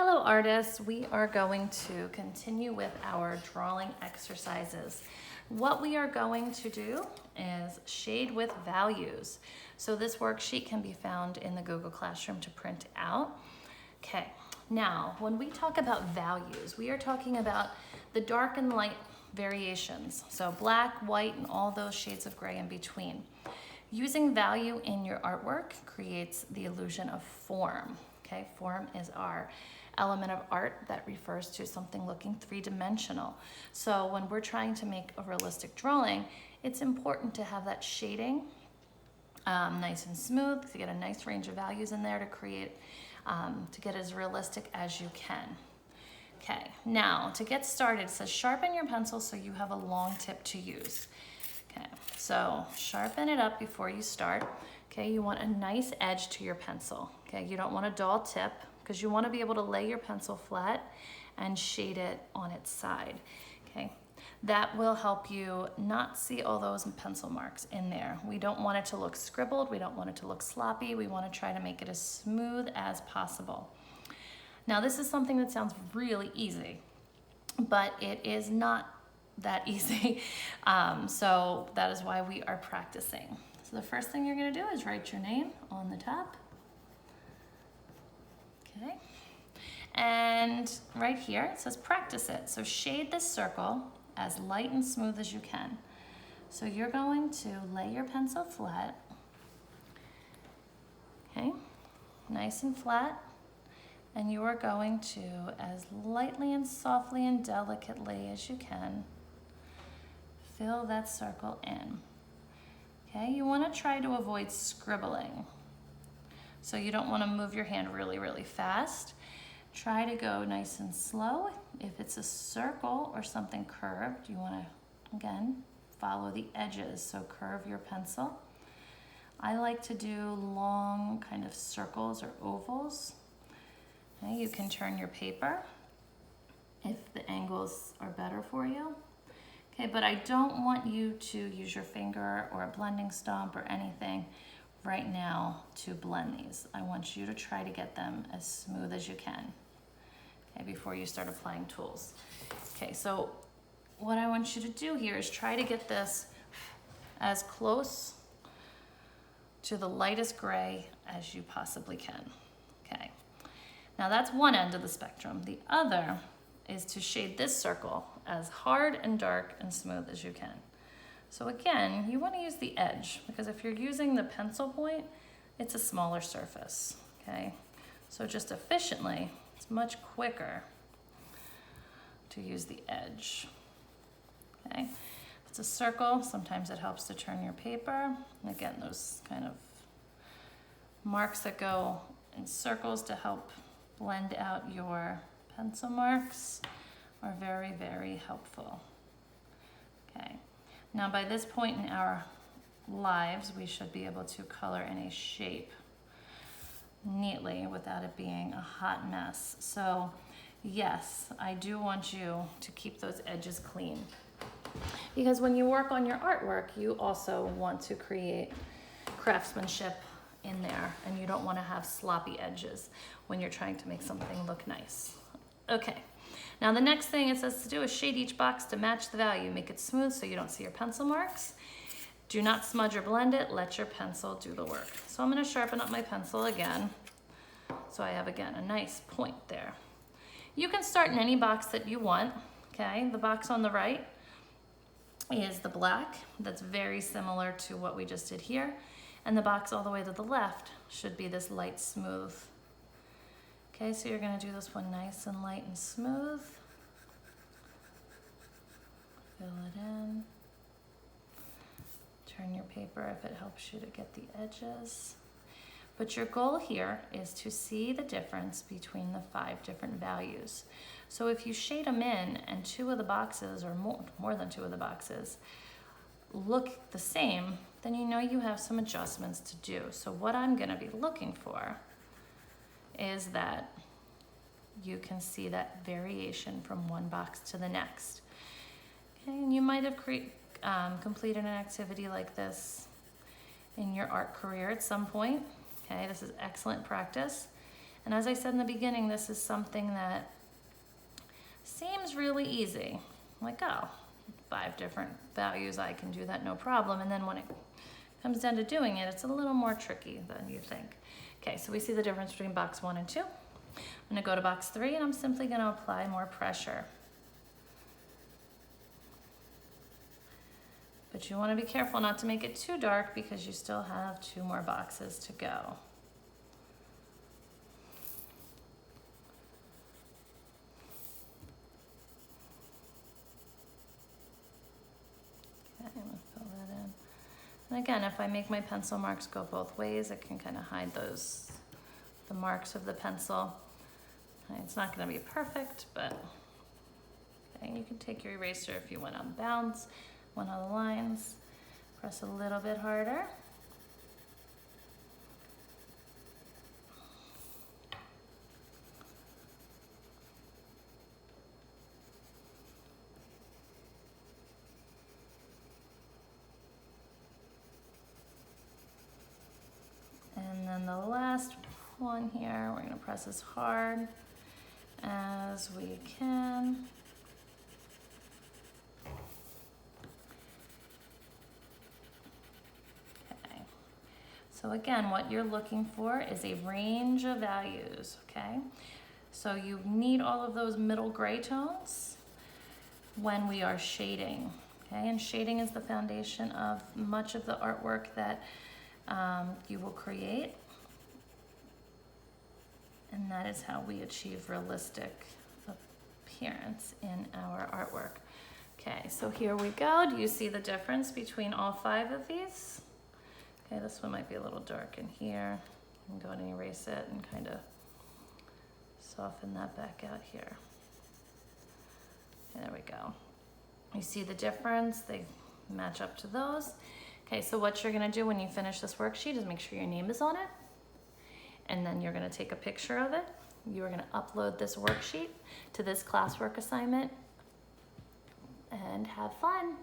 Hello artists, we are going to continue with our drawing exercises. What we are going to do is shade with values. So this worksheet can be found in the Google Classroom to print out. Okay, now when we talk about values, we are talking about the dark and light variations. So black, white, and all those shades of gray in between. Using value in your artwork creates the illusion of form. Okay, form is our element of art that refers to something looking three-dimensional. So when we're trying to make a realistic drawing, it's important to have that shading nice and smooth, to get a nice range of values in there to create, to get as realistic as you can. Okay, now to get started, it says sharpen your pencil so you have a long tip to use. Okay, so sharpen it up before you start. Okay, you want a nice edge to your pencil. Okay, you don't want a dull tip because you want to be able to lay your pencil flat and shade it on its side. Okay, that will help you not see all those pencil marks in there. We don't want it to look scribbled. We don't want it to look sloppy. We want to try to make it as smooth as possible. Now, this is something that sounds really easy, but it is not that easy. So that is why we are practicing. So the first thing you're going to do is write your name on the top. Okay. And right here it says practice it. So shade this circle as light and smooth as you can. So you're going to lay your pencil flat. Okay. Nice and flat. And you are going to, as lightly and softly and delicately as you can, fill that circle in. Okay, you want to try to avoid scribbling. So you don't want to move your hand really, really fast. Try to go nice and slow. If it's a circle or something curved, you want to, again, follow the edges. So curve your pencil. I like to do long kind of circles or ovals. Okay, you can turn your paper if the angles are better for you. Okay, but I don't want you to use your finger or a blending stump or anything right now to blend these. I want you to try to get them as smooth as you can, okay, before you start applying tools. Okay, so what I want you to do here is try to get this as close to the lightest gray as you possibly can. Okay, now that's one end of the spectrum. The other is to shade this circle as hard and dark and smooth as you can. So again, you want to use the edge because if you're using the pencil point, it's a smaller surface, okay? So just efficiently, it's much quicker to use the edge, okay? If it's a circle, sometimes it helps to turn your paper. And again, those kind of marks that go in circles to help blend out your pencil marks are very, very helpful. Okay, now by this point in our lives, we should be able to color in a shape neatly without it being a hot mess. So yes, I do want you to keep those edges clean because when you work on your artwork, you also want to create craftsmanship in there and you don't want to have sloppy edges when you're trying to make something look nice. Okay, now the next thing it says to do is shade each box to match the value. Make it smooth so you don't see your pencil marks. Do not smudge or blend it. Let your pencil do the work. So I'm going to sharpen up my pencil again. So I have, again, a nice point there. You can start in any box that you want. Okay, the box on the right is the black. That's very similar to what we just did here. And the box all the way to the left should be this light smooth. Okay, so you're going to do this one nice and light and smooth. Fill it in. Turn your paper if it helps you to get the edges. But your goal here is to see the difference between the 5 different values. So if you shade them in and 2 of the boxes, or more than 2 of the boxes, look the same, then you know you have some adjustments to do. So what I'm going to be looking for is that you can see that variation from one box to the next. Okay, and you might have completed an activity like this in your art career at some point. Okay, this is excellent practice. And as I said in the beginning, this is something that seems really easy. Like, oh, 5 different values, I can do that, no problem. And then when it comes down to doing it, it's a little more tricky than you think. Okay, so we see the difference between box 1 and 2. I'm gonna go to box 3 and I'm simply gonna apply more pressure. But you wanna be careful not to make it too dark because you still have 2 more boxes to go. Okay, I'm gonna fill that in. And again, if I make my pencil marks go both ways, it can kind of hide the marks of the pencil. Okay, it's not gonna be perfect, but okay, you can take your eraser if you went on bounds, went on the lines, press a little bit harder. And then the last one here, we're gonna press as hard as we can. Okay. So again, what you're looking for is a range of values, okay? So you need all of those middle gray tones when we are shading, okay? And shading is the foundation of much of the artwork that you will create. And that is how we achieve realistic appearance in our artwork. Okay, so here we go. Do you see the difference between all 5 of these? Okay, this one might be a little dark in here. I'm going to erase it and kind of soften that back out here. Okay, there we go. You see the difference? They match up to those. Okay, so what you're gonna do when you finish this worksheet is make sure your name is on it. And then you're gonna take a picture of it. You are gonna upload this worksheet to this classwork assignment and have fun.